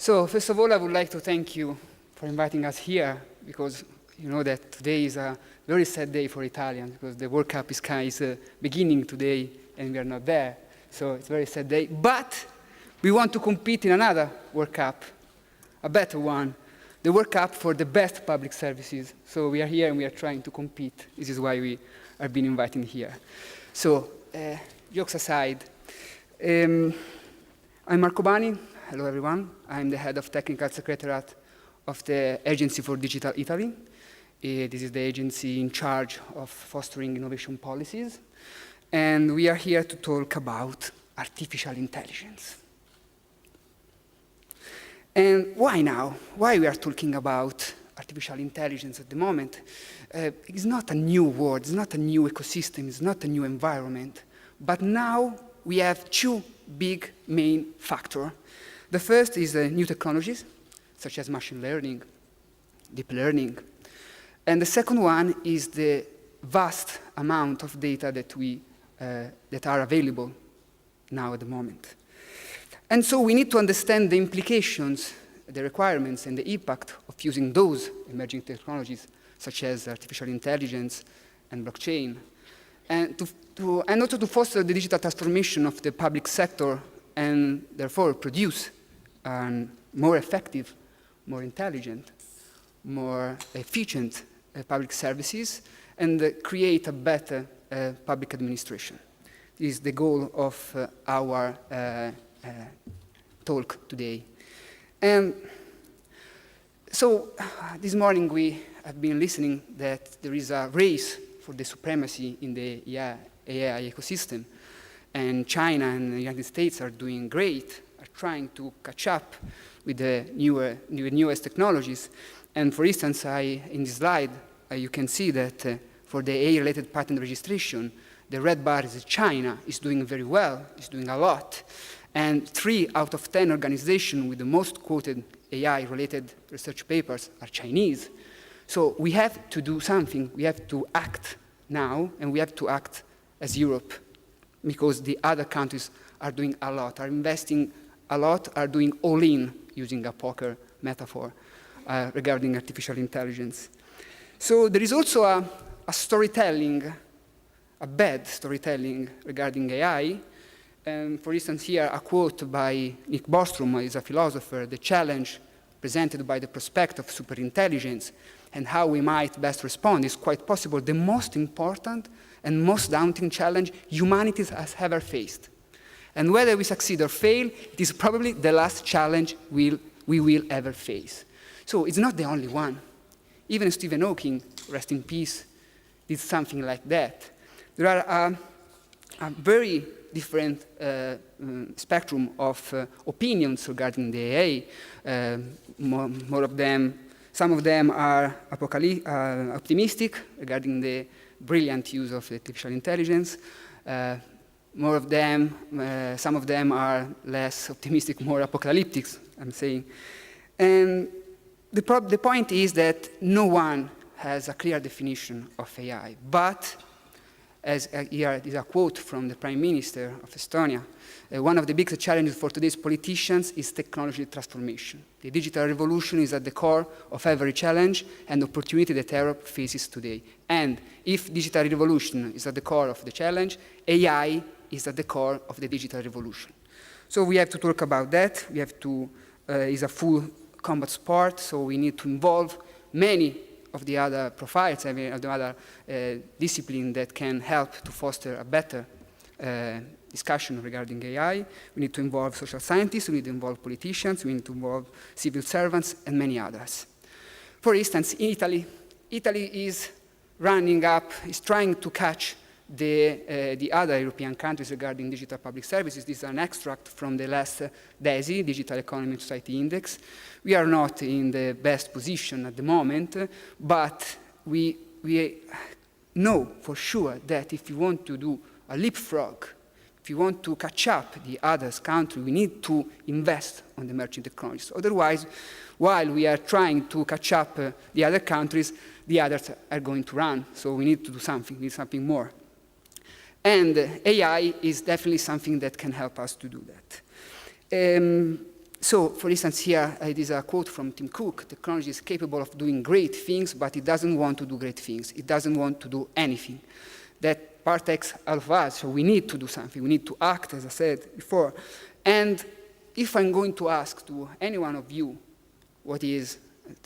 So first of all, I would like to thank you for inviting us here, because you know that today is a very sad day for Italians, because the World Cup is beginning today and we are not there. So it's a very sad day. But we want to compete in another World Cup, a better one, the World Cup for the best public services. So we are here and we are trying to compete. This is why we are being invited here. So jokes aside, I'm Marco Bani. Hello, everyone. I'm the head of Technical Secretariat of the Agency for Digital Italy. This is the agency in charge of fostering innovation policies. And we are here to talk about artificial intelligence. And why now? Why we are talking about artificial intelligence at the moment? It's not a new world, it's not a new ecosystem, it's not a new environment. But now we have two big main factors. The first is new technologies, such as machine learning, deep learning. And the second one is the vast amount of data that are available now at the moment. And so we need to understand the implications, the requirements, and the impact of using those emerging technologies, such as artificial intelligence and blockchain, and also to foster the digital transformation of the public sector and therefore produce more effective, more intelligent, more efficient public services, and create a better public administration. This is the goal of our talk today. And so this morning we have been listening that there is a race for the supremacy in the AI ecosystem, and China and the United States are doing great, are trying to catch up with the newest technologies. And for instance, in this slide, you can see that for the AI-related patent registration, the red bar is China, is doing very well, is doing a lot. And 3 out of 10 organizations with the most quoted AI-related research papers are Chinese. So we have to do something. We have to act now, and we have to act as Europe, because the other countries are doing a lot, are investing a lot, are doing all in, using a poker metaphor, regarding artificial intelligence. So there is also a storytelling, a bad storytelling regarding AI. For instance, here a quote by Nick Bostrom, who is a philosopher, the challenge presented by the prospect of superintelligence and how we might best respond is quite possible the most important and most daunting challenge humanity has ever faced. And whether we succeed or fail, it is probably the last challenge we will ever face. So it's not the only one. Even Stephen Hawking, rest in peace, did something like that. There are a very different spectrum of opinions regarding the AI. More of them, some of them are optimistic regarding the brilliant use of artificial intelligence. More of them, some of them are less optimistic, more apocalyptic, I'm saying. And the point is that no one has a clear definition of AI, but as here is a quote from the Prime Minister of Estonia, one of the biggest challenges for today's politicians is technology transformation. The digital revolution is at the core of every challenge and opportunity that Europe faces today. And if digital revolution is at the core of the challenge, AI is at the core of the digital revolution. So we have to talk about that. We have to, it's a full combat sport, so we need to involve many of the other profiles, of the other disciplines that can help to foster a better discussion regarding AI. We need to involve social scientists, we need to involve politicians, we need to involve civil servants, and many others. For instance, in Italy is running up, is trying to catch the other European countries regarding digital public services. This is an extract from the last DESI, Digital Economy and Society Index. We are not in the best position at the moment, but we know for sure that if you want to do a leapfrog, if you want to catch up the other countries, we need to invest on the emerging technologies. Otherwise, while we are trying to catch up the other countries, the others are going to run. So we need to do something, we need something more. And AI is definitely something that can help us to do that. So, for instance, here it is a quote from Tim Cook: technology is capable of doing great things, but it doesn't want to do great things. It doesn't want to do anything. That part takes all of us, so we need to do something. We need to act, as I said before. And if I'm going to ask to any one of you what is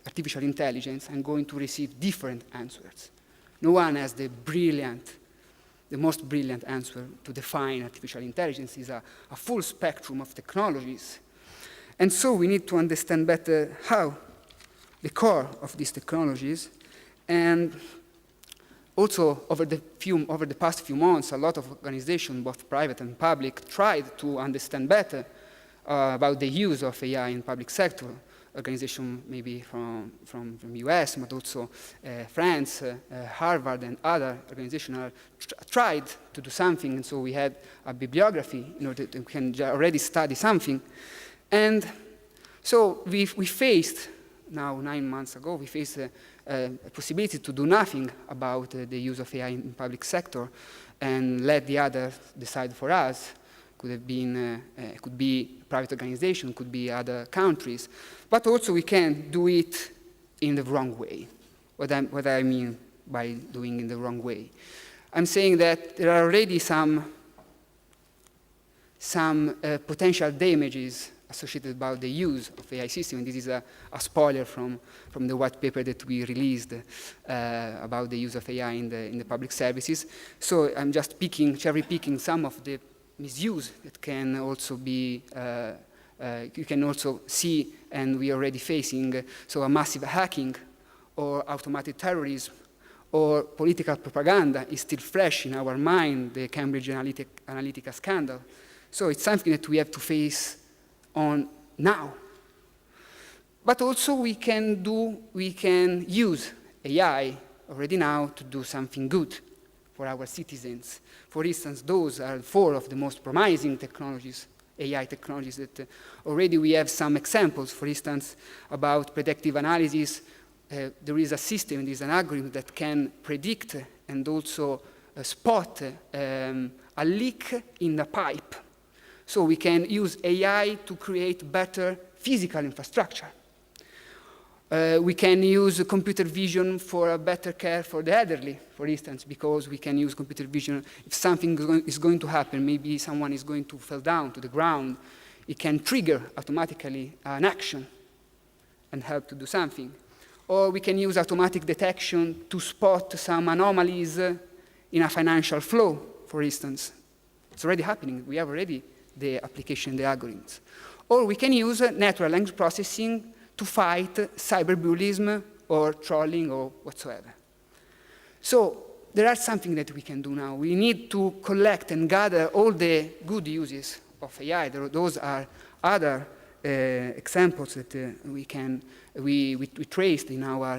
artificial intelligence, I'm going to receive different answers. No one has the most brilliant answer to define artificial intelligence. It's a full spectrum of technologies. And so we need to understand better how the core of these technologies. And also, over the past few months, a lot of organizations, both private and public, tried to understand better about the use of AI in public sector. Organizations maybe from US, but also France, Harvard, and other organizations tried to do something. And so we had a bibliography in order that we can already study something. And so we faced, now 9 months ago, we faced a possibility to do nothing about the use of AI in public sector and let the others decide for us. Could have been, could be private organization, could be other countries. But also we can do it in the wrong way. What I mean by doing in the wrong way? I'm saying that there are already some potential damages associated about the use of AI system. And this is a spoiler from the white paper that we released about the use of AI in the public services. So I'm just cherry-picking some of the misuse that can also be, you can also see, and we are already facing, so a massive hacking or automated terrorism or political propaganda is still fresh in our mind, the Cambridge Analytica scandal. So it's something that we have to face on now. But also we can use AI already now to do something good for our citizens. For instance, those are 4 of the most promising technologies, AI technologies, that already we have some examples. For instance, about predictive analysis, there is a system, there is an algorithm that can predict and also spot a leak in the pipe. So we can use AI to create better physical infrastructure. We can use computer vision for a better care for the elderly, for instance, because we can use computer vision. If something is going to happen, maybe someone is going to fall down to the ground, it can trigger automatically an action and help to do something. Or we can use automatic detection to spot some anomalies in a financial flow, for instance. It's already happening. We have already the application, the algorithms. Or we can use natural language processing to fight cyberbullying or trolling or whatsoever. So there are something that we can do now. We need to collect and gather all the good uses of AI. Those are other examples that we traced in our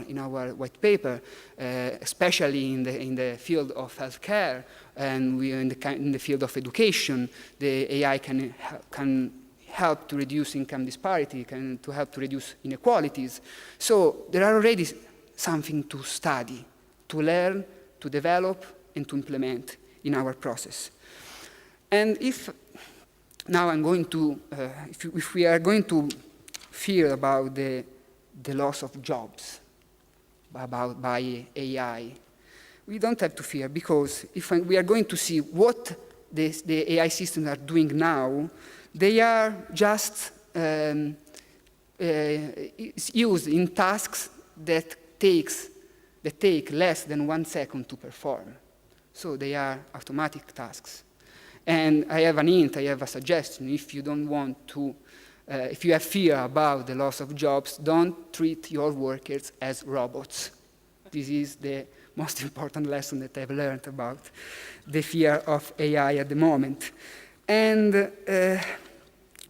white paper, especially in the field of healthcare and in the field of education. The AI can help to reduce income disparity, to help to reduce inequalities. So there are already something to study, to learn, to develop, and to implement in our process. And if now I'm going to, if we are going to fear about the loss of jobs by AI, we don't have to fear, because if we are going to see what the AI systems are doing now, they are just used in tasks that take less than 1 second to perform. So they are automatic tasks. And I have an hint, I have a suggestion. If you don't want to, if you have fear about the loss of jobs, don't treat your workers as robots. This is the most important lesson that I've learned about the fear of AI at the moment. And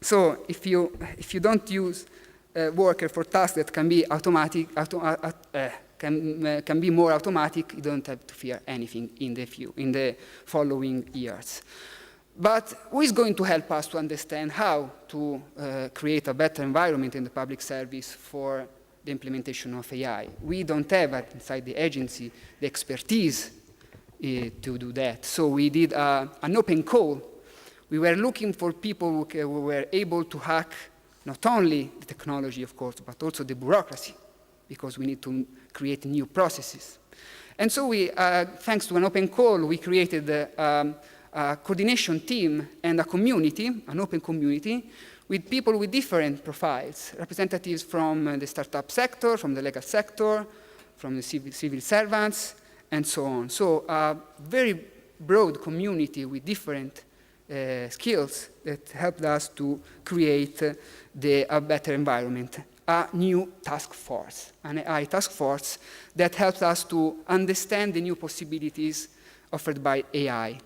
so if you don't use worker for tasks that can be automatic, can be more automatic, you don't have to fear anything in the following years. But who is going to help us to understand how to create a better environment in the public service for the implementation of AI? We don't have inside the agency the expertise to do that. So we did an open call. We were looking for people who were able to hack not only the technology, of course, but also the bureaucracy, because we need to create new processes. And so we, thanks to an open call, we created a coordination team and a community, an open community, with people with different profiles, representatives from the startup sector, from the legal sector, from the civil servants, and so on. So a very broad community with different skills that helped us to create a better environment. A new task force, an AI task force that helps us to understand the new possibilities offered by AI.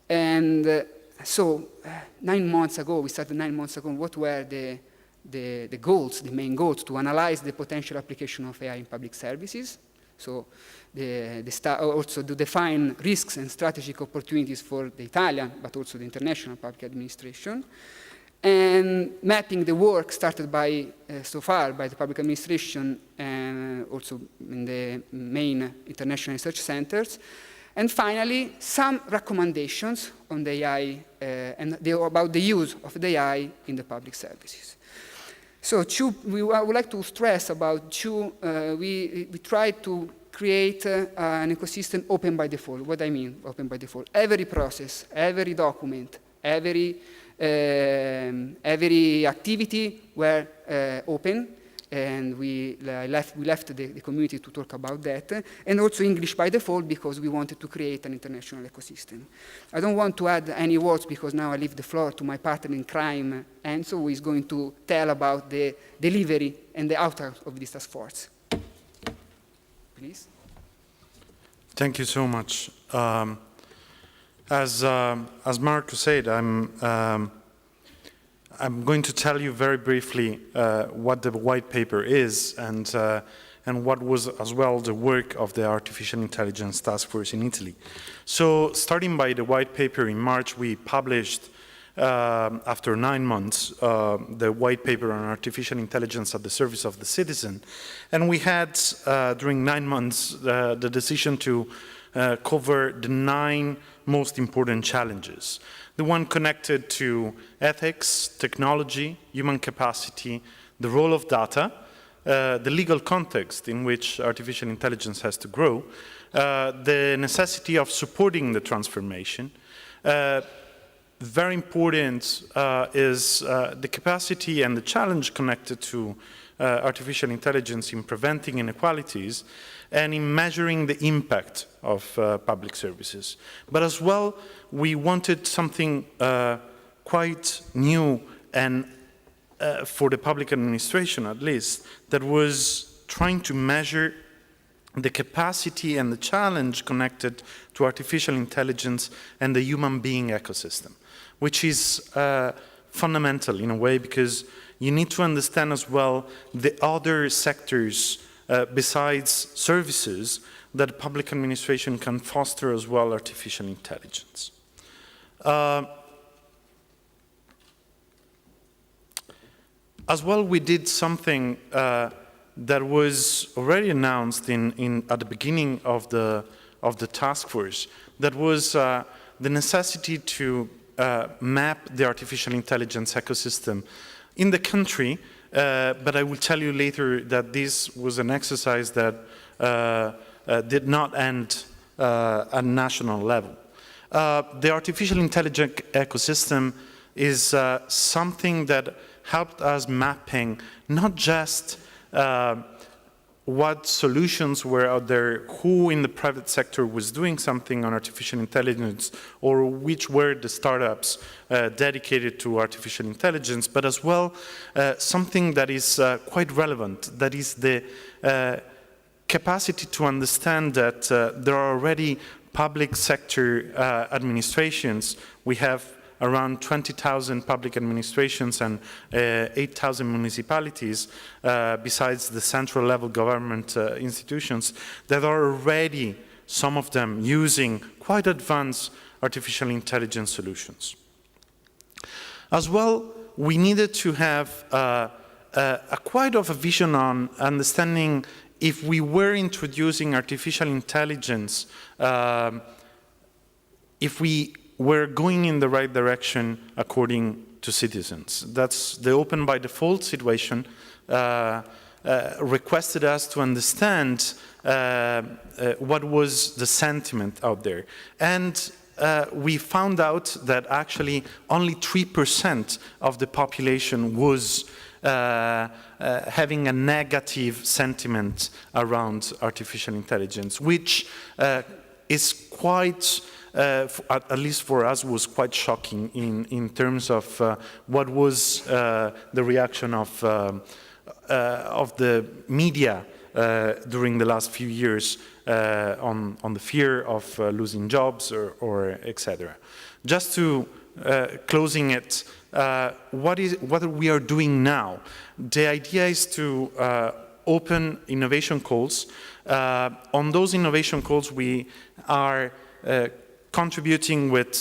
And so 9 months ago, we started 9 months ago, what were the goals, the main goals? To analyze the potential application of AI in public services. So also to define risks and strategic opportunities for the Italian, but also the international public administration. And mapping the work started by, so far by the public administration and also in the main international research centers. And finally, some recommendations on the AI and about the use of the AI in the public services. So I would like to stress about we tried to create an ecosystem open by default. What I mean, open by default? Every process, every document, every activity were open, and we left the community to talk about that, and also English by default because we wanted to create an international ecosystem. I don't want to add any words because now I leave the floor to my partner in crime, Enzo, who is going to tell about the delivery and the outcome of this task force. Please. Thank you so much. As Marco said, I'm going to tell you very briefly what the white paper is and what was as well the work of the Artificial Intelligence Task Force in Italy. So starting by the white paper in March, we published after 9 months the white paper on artificial intelligence at the service of the citizen. And we had during 9 months the decision to cover the 9 most important challenges. The one connected to ethics, technology, human capacity, the role of data, the legal context in which artificial intelligence has to grow, the necessity of supporting the transformation. Very important is the capacity and the challenge connected to artificial intelligence in preventing inequalities and in measuring the impact of public services. But as well, we wanted something quite new and for the public administration at least, that was trying to measure the capacity and the challenge connected to artificial intelligence and the human being ecosystem, which is fundamental in a way because you need to understand as well the other sectors besides services that public administration can foster as well artificial intelligence. As well, we did something that was already announced at the beginning of the task force. That was the necessity to map the artificial intelligence ecosystem in the country, but I will tell you later that this was an exercise that did not end at national level. The artificial intelligence ecosystem is something that helped us mapping not just what solutions were out there, who in the private sector was doing something on artificial intelligence, or which were the startups dedicated to artificial intelligence, but as well something that is quite relevant, that is the capacity to understand that there are already public sector administrations. We have around 20,000 public administrations and 8,000 municipalities, besides the central level government institutions, that are already, some of them, using quite advanced artificial intelligence solutions. As well, we needed to have quite of a vision on understanding if we were introducing artificial intelligence, if we we're going in the right direction according to citizens. That's the open by default situation requested us to understand what was the sentiment out there. And we found out that actually only 3% of the population was having a negative sentiment around artificial intelligence, which is quite, at least for us, was quite shocking in terms of what was the reaction of the media during the last few years on the fear of losing jobs or etc. Just to closing it, what we are doing now, the idea is to open innovation calls. On those innovation calls, we are contributing with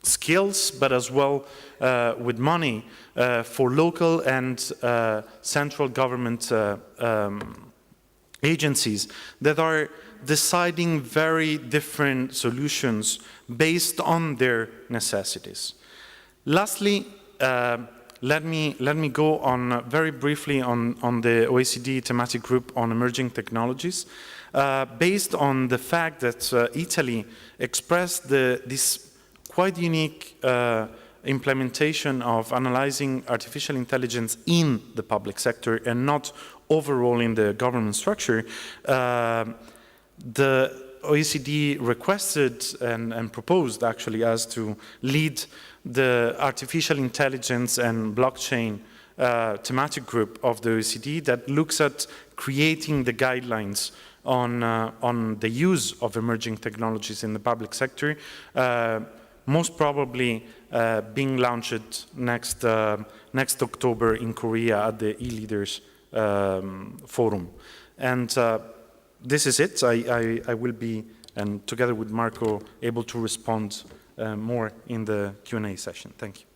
skills, but as well with money for local and central government agencies that are deciding very different solutions based on their necessities. Lastly, let me go on very briefly on the OECD thematic group on emerging technologies, based on the fact that Italy expressed this quite unique implementation of analyzing artificial intelligence in the public sector and not overall in the government structure. The OECD requested and proposed actually us to lead the artificial intelligence and blockchain thematic group of the OECD that looks at creating the guidelines on the use of emerging technologies in the public sector, most probably being launched next October in Korea at the e-leaders forum. And this is it. I will be, and together with Marco, able to respond more in the Q&A session. Thank you.